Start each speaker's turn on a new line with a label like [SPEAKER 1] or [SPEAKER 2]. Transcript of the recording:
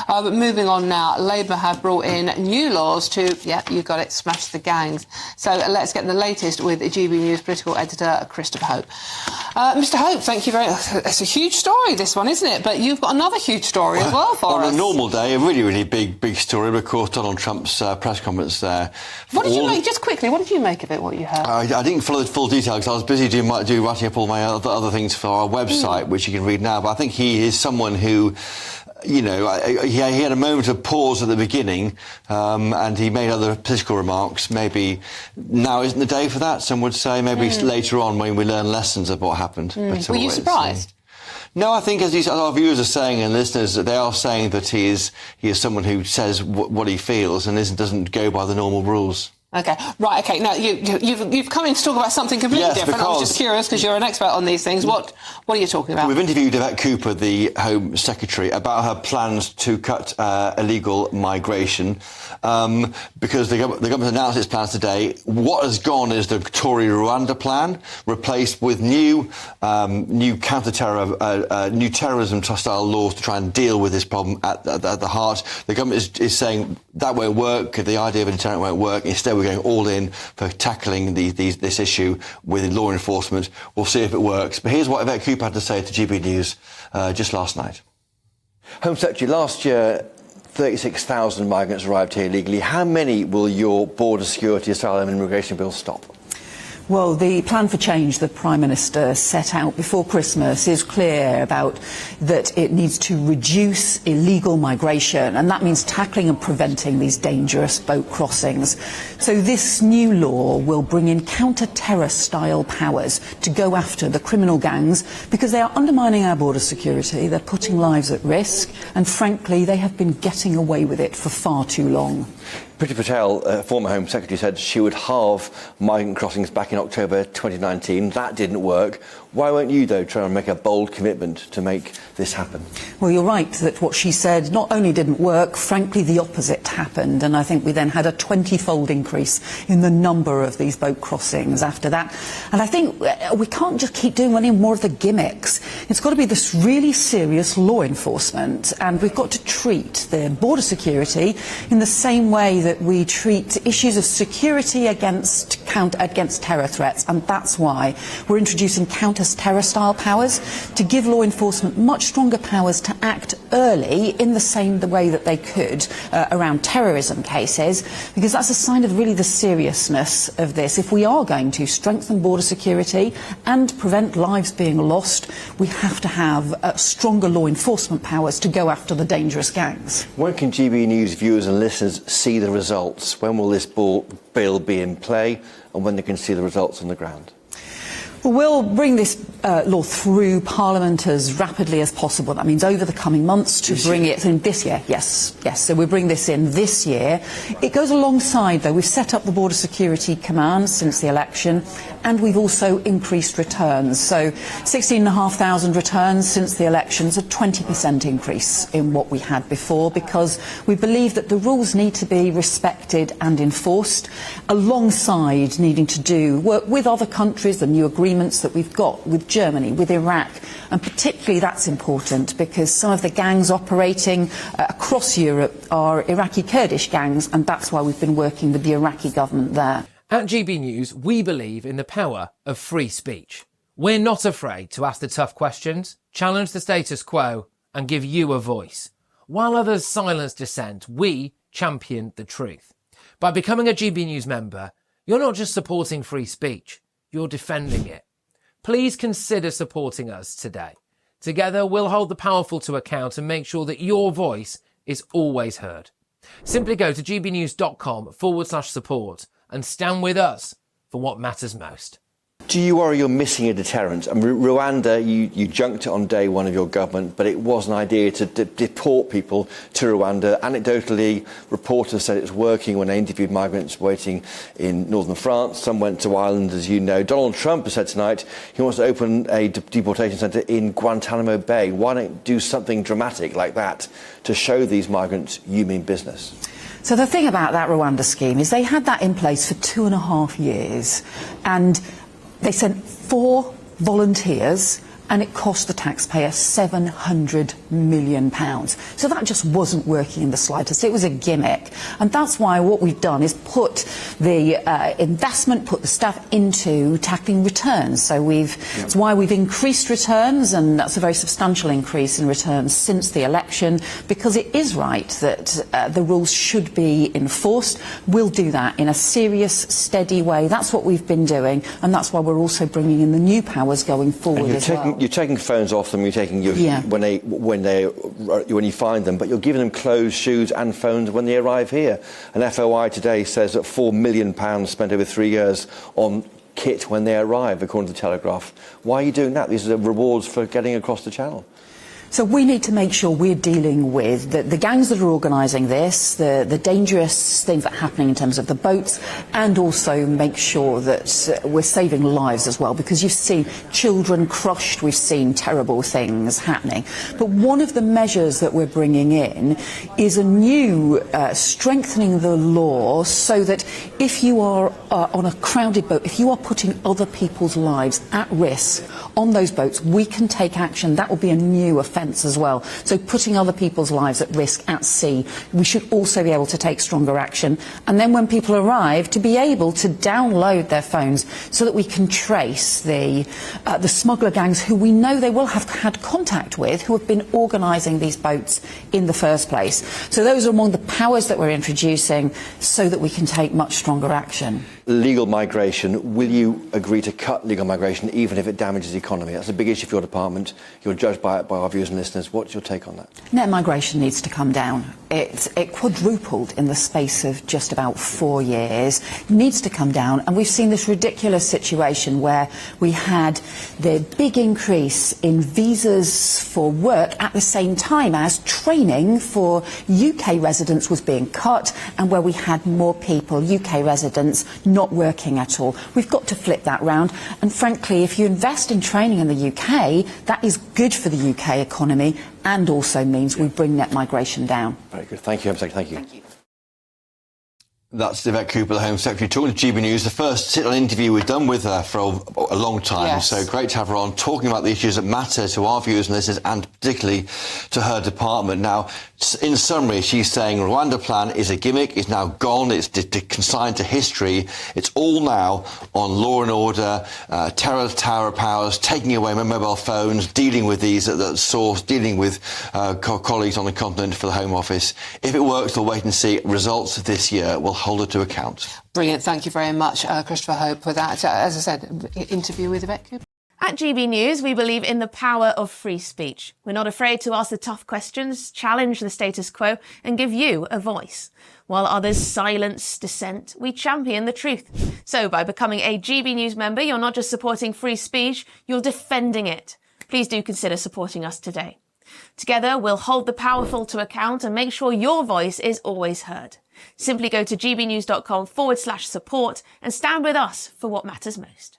[SPEAKER 1] But moving on now, Labour have brought in new laws to, yeah, you got it, smash the gangs. So let's get the latest with GBNews political editor Christopher Hope. Mr. Hope, thank you very much. It's a huge story, this one, isn't it? But you've got another huge story as well for us.
[SPEAKER 2] On a normal day, a really big story. But of course, Donald Trump's press conference there.
[SPEAKER 1] What did you make, just quickly, what did you make of it, what you heard?
[SPEAKER 2] I didn't follow the full detail because I was busy writing up all my other things for our website, which you can read now. But I think he is someone who, you know, he had a moment of pause at the beginning, and he made other political remarks. Maybe now isn't the day for that, some would say. Maybe later on when we learn lessons of what happened. But
[SPEAKER 1] were you surprised?
[SPEAKER 2] No, I think, as our viewers are saying and listeners, they are saying that he is someone who says what he feels and doesn't go by the normal rules.
[SPEAKER 1] OK, right, OK. Now, you've come in to talk about something completely different. I was just curious, because you're an expert on these things. What are you talking about?
[SPEAKER 2] We've interviewed Yvette Cooper, the Home Secretary, about her plans to cut illegal migration, because the government announced its plans today. What has gone is the Tory Rwanda plan, replaced with new counter-terror, new terrorism-style laws to try and deal with this problem at the heart. The government is saying that won't work, the idea of a deterrent won't work. Instead, we're going all in for tackling this issue with law enforcement. We'll see if it works. But here's what Yvette Cooper had to say to GBNews just last night. Home Secretary, last year 36,000 migrants arrived here illegally. How many will your border security, asylum and immigration bill stop?
[SPEAKER 3] Well, the plan for change the Prime Minister set out before Christmas is clear about that it needs to reduce illegal migration, and that means tackling and preventing these dangerous boat crossings. So this new law will bring in counter-terror style powers to go after the criminal gangs, because they are undermining our border security, they're putting lives at risk, and frankly they have been getting away with it for far too long.
[SPEAKER 2] Priti Patel, former Home Secretary, said she would halve migrant crossings back in October 2019. That didn't work. Why won't you, though, try and make a bold commitment to make this happen?
[SPEAKER 3] Well, you're right that what she said not only didn't work, frankly, the opposite happened. And I think we then had a 20-fold increase in the number of these boat crossings after that. And I think we can't just keep doing any more of the gimmicks. It's got to be this really serious law enforcement. And we've got to treat the border security in the same way that we treat issues of security against terror threats. And that's why we're introducing counter-terror style powers to give law enforcement much stronger powers to act early in the same way that they could around terrorism cases, because that's a sign of really the seriousness of this. If we are going to strengthen border security and prevent lives being lost, we have to have stronger law enforcement powers to go after the dangerous gangs.
[SPEAKER 2] When can GBNews viewers and listeners see the results? When will this bill be in play, and when they can see the results on the ground?
[SPEAKER 3] Well, we'll bring this law through Parliament as rapidly as possible. That means over the coming months to bring it in this year. Yes. So we bring this in this year. It goes alongside, though. We've set up the Border Security Command since the election, and we've also increased returns. So 16,500 returns since the elections, a 20% increase in what we had before, because we believe that the rules need to be respected and enforced, alongside needing to do work with other countries, the new agreements that we've got with Germany, with Iraq, and particularly that's important because some of the gangs operating across Europe are Iraqi Kurdish gangs, and that's why we've been working with the Iraqi government there.
[SPEAKER 4] At GB News, we believe in the power of free speech. We're not afraid to ask the tough questions, challenge the status quo, and give you a voice. While others silence dissent, we champion the truth. By becoming a GB News member, you're not just supporting free speech, you're defending it. Please consider supporting us today. Together, we'll hold the powerful to account and make sure that your voice is always heard. Simply go to gbnews.com/support and stand with us for what matters most.
[SPEAKER 2] Do you worry you're missing a deterrent? I mean, Rwanda, you junked it on day one of your government, but it was an idea to deport people to Rwanda. Anecdotally, reporters said it was working when they interviewed migrants waiting in northern France. Some went to Ireland, as you know. Donald Trump has said tonight he wants to open a deportation centre in Guantanamo Bay. Why don't do something dramatic like that to show these migrants you mean business?
[SPEAKER 3] So the thing about that Rwanda scheme is they had that in place for 2.5 years, and they sent 4 volunteers and it cost the taxpayer £700 million. So that just wasn't working in the slightest. It was a gimmick. And that's why what we've done is put the investment, put the staff into tackling returns. So that's why we've increased returns, and that's a very substantial increase in returns since the election, because it is right that the rules should be enforced. We'll do that in a serious, steady way. That's what we've been doing, and that's why we're also bringing in the new powers going forward as well.
[SPEAKER 2] You're taking phones off them. You're taking when you find them, but you're giving them clothes, shoes, and phones when they arrive here. An FOI today says that £4 million spent over 3 years on kit when they arrive, according to the Telegraph. Why are you doing that? These are the rewards for getting across the channel.
[SPEAKER 3] So we need to make sure we're dealing with the gangs that are organising this, the dangerous things that are happening in terms of the boats, and also make sure that we're saving lives as well, because you've seen children crushed, we've seen terrible things happening. But one of the measures that we're bringing in is a new strengthening the law so that if you are on a crowded boat, if you are putting other people's lives at risk on those boats, we can take action. That will be a new offence as well. So putting other people's lives at risk at sea, we should also be able to take stronger action. And then when people arrive, to be able to download their phones so that we can trace the smuggler gangs who we know they will have had contact with, who have been organising these boats in the first place. So those are among the powers that we're introducing so that we can take much stronger action.
[SPEAKER 2] Legal migration, will you agree to cut legal migration even if it damages the economy? That's a big issue for your department. You're judged by it by our viewers and listeners. What's your take on that?
[SPEAKER 3] Net migration needs to come down. It quadrupled in the space of just about 4 years. It needs to come down, and we've seen this ridiculous situation where we had the big increase in visas for work at the same time as training for UK residents was being cut, and where we had more people, UK residents, not working at all. We've got to flip that round, and frankly, if you invest in training in the UK, that is good for the UK economy and also means we bring net migration down.
[SPEAKER 2] Very good. Thank you, Home Secretary. Thank you.
[SPEAKER 3] Thank you.
[SPEAKER 2] That's Yvette Cooper, the Home Secretary, talking to GBNews. The first sit-down interview we've done with her for a long time.
[SPEAKER 1] Yes.
[SPEAKER 2] So great to have her on, talking about the issues that matter to our viewers and listeners, and particularly to her department. Now, in summary, she's saying Rwanda plan is a gimmick, it's now gone, it's consigned to history. It's all now on law and order, terror tower powers, taking away mobile phones, dealing with these at the source, dealing with colleagues on the continent for the Home Office. If it works, we'll wait and see. Results this year will hold her to account.
[SPEAKER 1] Brilliant. Thank you very much, Christopher Hope, for that. As I said, interview with Yvette Cooper.
[SPEAKER 5] At GB News, we believe in the power of free speech. We're not afraid to ask the tough questions, challenge the status quo, and give you a voice. While others silence dissent, we champion the truth. So by becoming a GB News member, you're not just supporting free speech, you're defending it. Please do consider supporting us today. Together, we'll hold the powerful to account and make sure your voice is always heard. Simply go to gbnews.com/support and stand with us for what matters most.